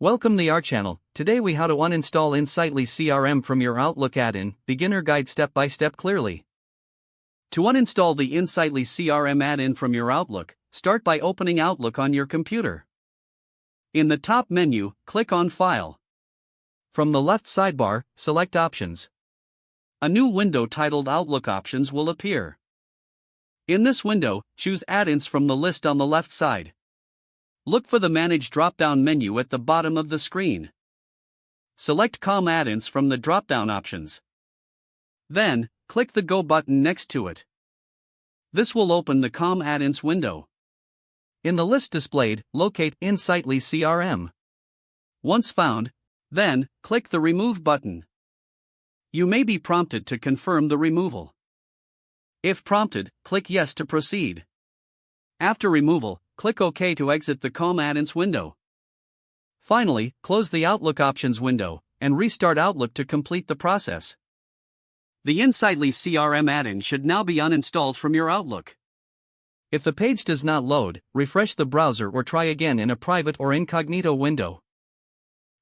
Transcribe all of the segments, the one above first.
Welcome to our channel. Today we how to uninstall Insightly CRM from your Outlook add-in, beginner guide step by step clearly. To uninstall the Insightly CRM add-in from your Outlook, start by opening Outlook on your computer. In the top menu, click on File. From the left sidebar, select Options. A new window titled Outlook Options will appear. In this window, choose Add-ins from the list on the left side. Look for the Manage drop-down menu at the bottom of the screen. Select COM add-ins from the drop-down options. Then, click the Go button next to it. This will open the COM add-ins window. In the list displayed, locate Insightly CRM. Once found, then, click the Remove button. You may be prompted to confirm the removal. If prompted, click Yes to proceed. After removal, click OK to exit the COM add-ins window. Finally, close the Outlook Options window, and restart Outlook to complete the process. The Insightly CRM add-in should now be uninstalled from your Outlook. If the page does not load, refresh the browser or try again in a private or incognito window.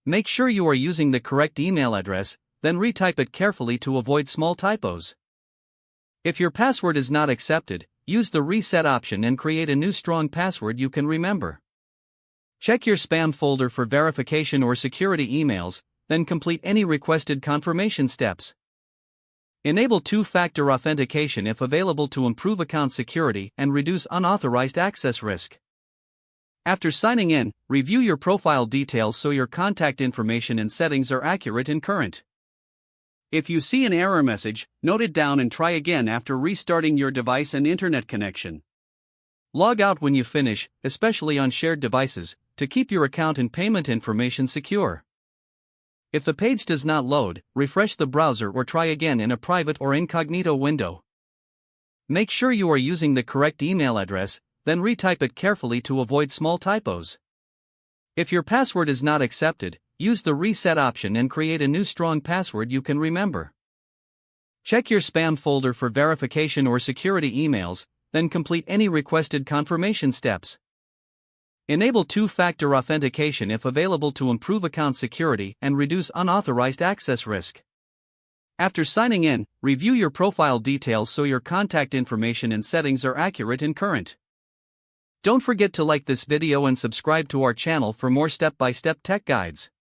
Make sure you are using the correct email address, then retype it carefully to avoid small typos. If your password is not accepted, use the reset option and create a new strong password you can remember. Check your spam folder for verification or security emails, then complete any requested confirmation steps. Enable two-factor authentication if available to improve account security and reduce unauthorized access risk. After signing in, review your profile details so your contact information and settings are accurate and current. If you see an error message, note it down and try again after restarting your device and internet connection. Log out when you finish, especially on shared devices, to keep your account and payment information secure. If the page does not load, refresh the browser or try again in a private or incognito window. Make sure you are using the correct email address, then retype it carefully to avoid small typos. If your password is not accepted, use the reset option and create a new strong password you can remember. Check your spam folder for verification or security emails, then complete any requested confirmation steps. Enable two-factor authentication if available to improve account security and reduce unauthorized access risk. After signing in, review your profile details so your contact information and settings are accurate and current. Don't forget to like this video and subscribe to our channel for more step-by-step tech guides.